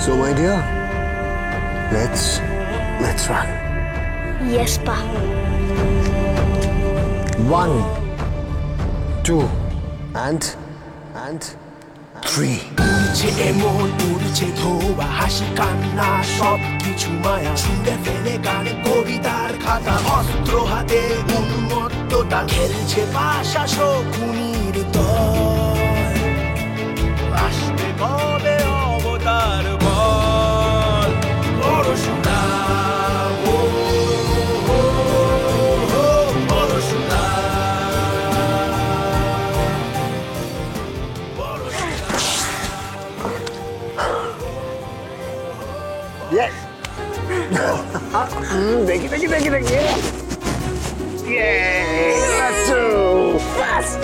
So my dear, let's run. Yes, Pa. 1, 2, and 3. উড়ছে এমন উড়ছে ধোয়া হাসি কান্না সব কিছু মায়া ছুঁড়ে ফেলে গানে কবিতার খাতা অস্ত্র হাতে উন্মত্ততা খেলছে পাশা শকুনির দল আসবে কবে অবতার বল পরশুরা Yes. Dekhi. Yay! That's too fast.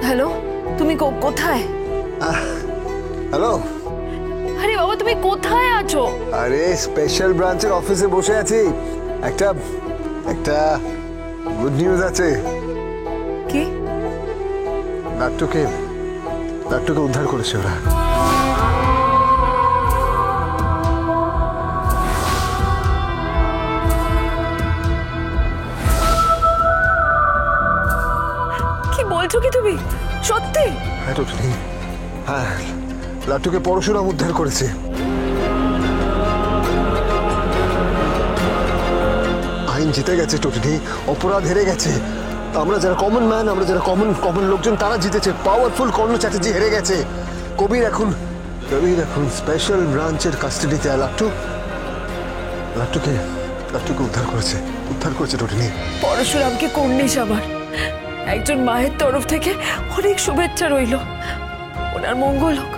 Hello, তুমি কোথায়? হ্যালো। আরে বাবা, তুমি কোথায় আছো? আরে স্পেশাল ব্রাঞ্চের অফিসে বসে আছি। একটা গুড নিউজ আছে। কি? লাট্টুকে উদ্ধার করেছে ওরা। কি বলছো কি তুমি? সত্যি? হ্যাঁ টুটনি, হ্যাঁ লাট্টুকে পরশুরাম উদ্ধার করেছে। আইন জিতে গেছে টুটনি, অপরাধ হেরে গেছে। আমরা যারা কমন ম্যান, আমরা যারা কমন লোকজন, তারা জিতেছে। পাওয়ারফুল কর্ণ চ্যাটার্জি হেরে গেছে। কবির এখন স্পেশাল ব্রাঞ্চের কাস্টাডিতে। লাট্টুকে উদ্ধার করেছে টুটনি। পরশুরামকে করনিস আবার। একজন মায়ের তরফ থেকে অনেক শুভেচ্ছা রইল। ওনার মঙ্গল হোক।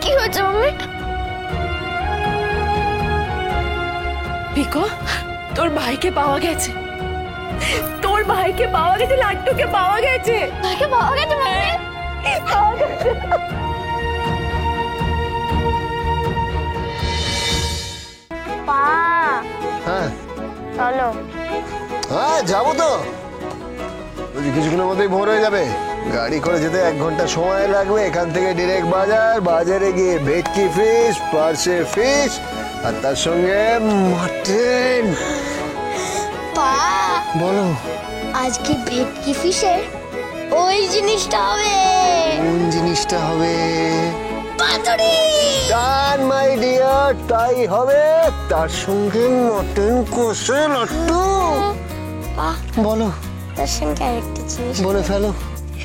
কি হয়েছে মাম্মি? পিকো, তোর ভাইকে পাওয়া গেছে। লাট্টুকে পাওয়া গেছে। ভাইকে পাওয়া গেছে মাম্মি? পাওয়া গেছে। পা, হ্যাঁ চলো। হ্যাঁ যাবো তো। কিছুক্ষণের মধ্যেই ভোর হয়ে যাবে। গাড়ি করে যেতে 1 ঘন্টা সময় লাগবে। এখান থেকে ডিরেক্ট বাজারে গিয়ে ভেটকি ফিশ, পার্শে ফিশ, আর তার সঙ্গে মাটন। পা, বলো। আজকে ভেটকি ফিশের ওই জিনিসটা হবে। কোন জিনিসটা হবে? পাতুরি। ডান মাই ডিয়ার, তাই হবে। তার সঙ্গে মটন কষে লাট্টু। পা, বলো। তার সঙ্গে আরেকটা জিনিস বলে ফেলো।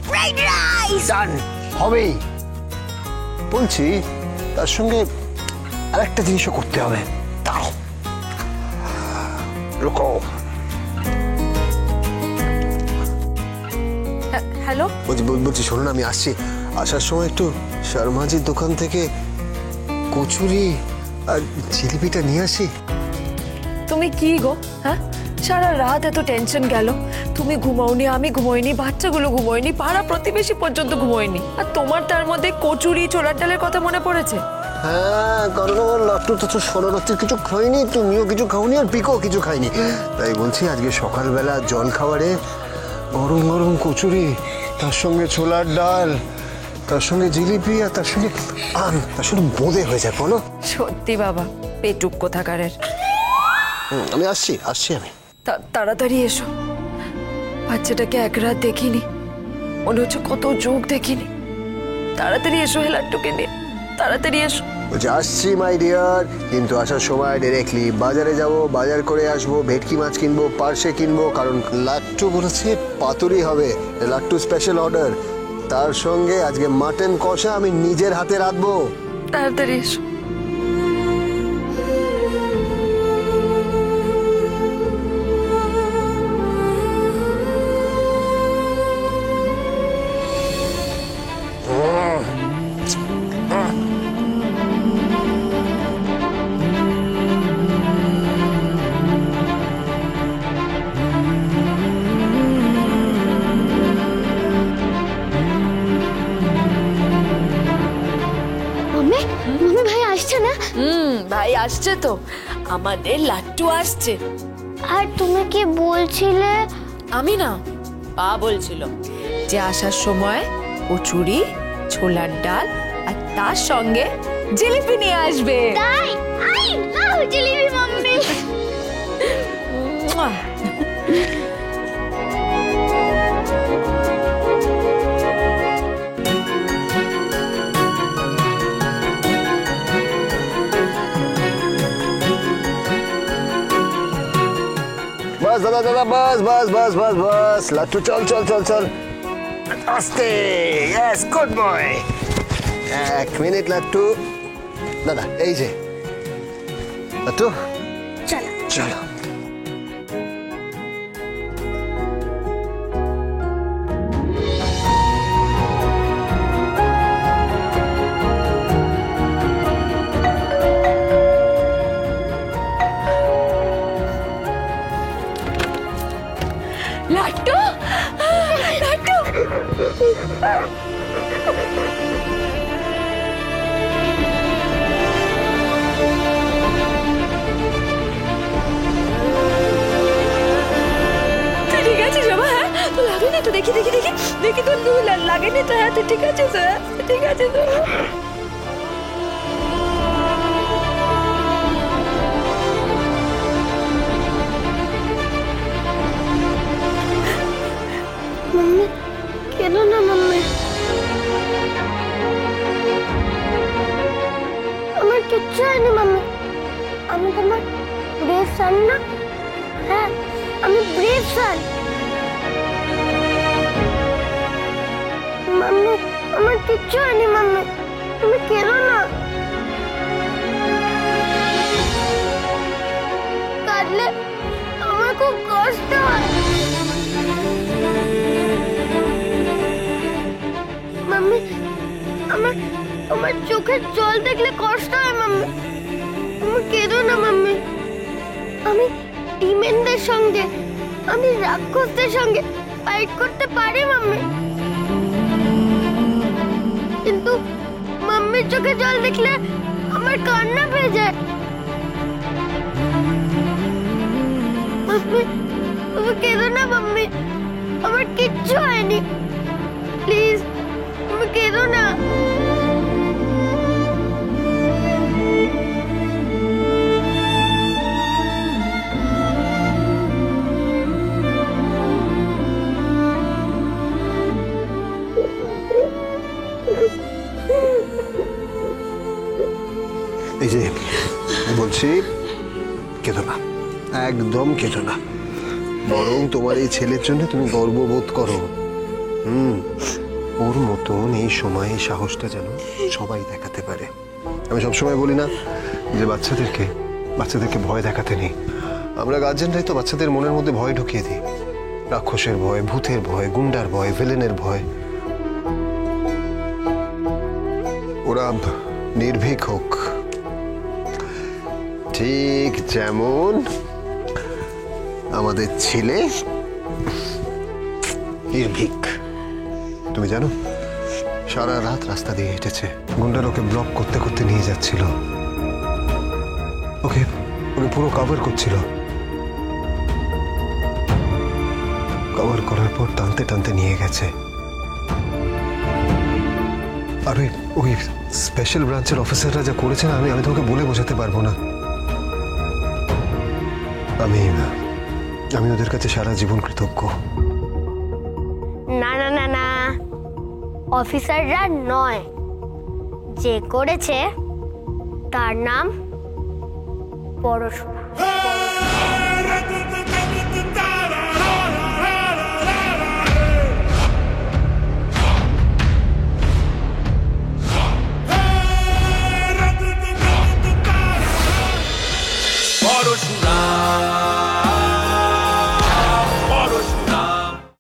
Fried rice. ডান, হবেই। বলছি তার সঙ্গে আরেকটা জিনিসও করতে হবে। দাঁড়াও, রুকো। হ্যালো, বলছি শোনো না, আমি আসছি। আসার সময় একটু শর্মাজির দোকান থেকে কচুরি আর জিলিপিটা নিয়ে আসি। তুমি কি গো? হ্যাঁ, সারা রাত এত টেনশন গেল। তুমি ঘুমাওনি, আমি ঘুমোইনি, বাচ্চাগুলো ঘুমোয়নি, পাড়া প্রতিবেশী পর্যন্ত ঘুমোয়নি। আর তোমার তার মধ্যে কচুরি ছোলার ডালের কথা মনে পড়েছে। হ্যাঁ, কারণ আমার লাট্টু তো ষোলরাত্রির কিছু খাইনি, তুমিও কিছু খাওনি, আর পিকো কিছু খাইনি। তাই বলছি আজকে সকালবেলা জল খাবারে গরম কচুরি, তার সঙ্গে ছোলার ডাল, তার সঙ্গে জিলিপি, আর তার সঙ্গে আম, তার সঙ্গে বোঁদে হয়ে যায়। বলো। সত্যি বাবা, পেটুক কোথাকারের। আমি আসছি আমি। তাড়াতাড়ি এসো। বাচ্চাটাকে 1 রাত দেখিনি, মনে হচ্ছে কত যুগ দেখিনি। তাড়াতাড়ি এসো লাট্টুকে নিয়ে, তাড়াতাড়ি এসো। বলছি আসছি মাই ডিয়ার, কিন্তু আসার সময় ডিরেক্টলি বাজারে যাব, বাজার করে আসবো, ভেটকি মাছ কিনবো, পার্শে কিনবো, কারণ লাট্টু বলেছে পাতুরি হবে। লাট্টু স্পেশাল অর্ডার। তার সঙ্গে আজকে মাটন কষা আমি নিজের হাতে রাঁধবো। তাড়াতাড়ি এসো। ভাই আসছে তো, আমাদের লাট্টু আসছে। আর তুমি কি বলছিলে? আমি না, পা বলছিল যে আসার সময় কচুরি, ছোলার ডাল আর তার সঙ্গে জিলিপি নিয়ে আসবে। তাই আই লাভ জিলিপি মাম্মি। মুয়া। বাস দাদা দাদা, বাস বাস বাস বাস বাস, লাট্টু চল চল চল চল, আস্তে, ইয়েস, গুড বয়। 1 মিনিট লাট্টু। দাদা এই যে লাট্টু, চলো চলো। লাট্টু, লাট্টু। তুই ঠিক আছিস বাবা? হ্যাঁ, তো লাগেনি তো? দেখি দেখি দেখি দেখি তো, তুই লাগেনি তো? হ্যাঁ, তুই ঠিক আছিস? হ্যাঁ, ঠিক আছে তো? মাম্মি, কেন না মাম্মি? আমার কিচ্ছু হয়নি মাম্মি। আমি তোমার ব্রেভ সান না? হ্যাঁ, আমি ব্রেভ সান। মাম্মি, আমার কিচ্ছু হয়নি মাম্মি, তুমি কেনো না? কাঁদলে আমার খুব কষ্ট হয়। মাম্মি, আমার চোখের জল দেখলে কষ্ট হয় মাম্মি, তুমি কেঁদো না মাম্মি। আমি ডিমেনদের সঙ্গে, আমি রাক্ষসদের সঙ্গে ফাইট করতে পারি মাম্মি, কিন্তু মাম্মির চোখে জল দেখলে আমার কান্না পেয়ে যায়। মাম্মি, তুমি কেঁদো না মাম্মি, আমার কিচ্ছু হয়নি, প্লিজ তুমি কেঁদো না। এই যে বলছি, কেঁদো না, একদম কেঁদো না, বরং তোমার এই ছেলের জন্য তুমি গর্ববোধ করো। ওর মতন এই সময় এই সাহসটা যেন সবাই দেখাতে পারে। আমি সবসময় বলি না যে বাচ্চাদেরকে ভয় দেখাতে নেই। আমরা গার্জেনরাই তো বাচ্চাদের মনের মধ্যে ভয় ঢুকিয়ে দিই, রাক্ষসের ভয়, ভূতের ভয়, গুন্ডার ভয়, ভিলেনের ভয়। ওরা নির্ভীক হোক, ঠিক যেমন আমাদের ছেলে নির্ভীক। তুমি জানো, সারা রাত রাস্তা দিয়ে হেঁটেছে, গুন্ডার ওকে ব্লক করতে করতে নিয়ে যাচ্ছিল, ওকে পুরো কভার করছিল। কভার করার পর টানতে টানতে নিয়ে গেছে। আর ওই স্পেশাল ব্রাঞ্চের অফিসাররা যা করেছে না, আমি তোমাকে বলে বোঝাতে পারবো না। আমি ওদের কাছে সারা জীবন কৃতজ্ঞ। না না না না, অফিসাররা নয়, যে করেছে তার নাম পরশুরাম।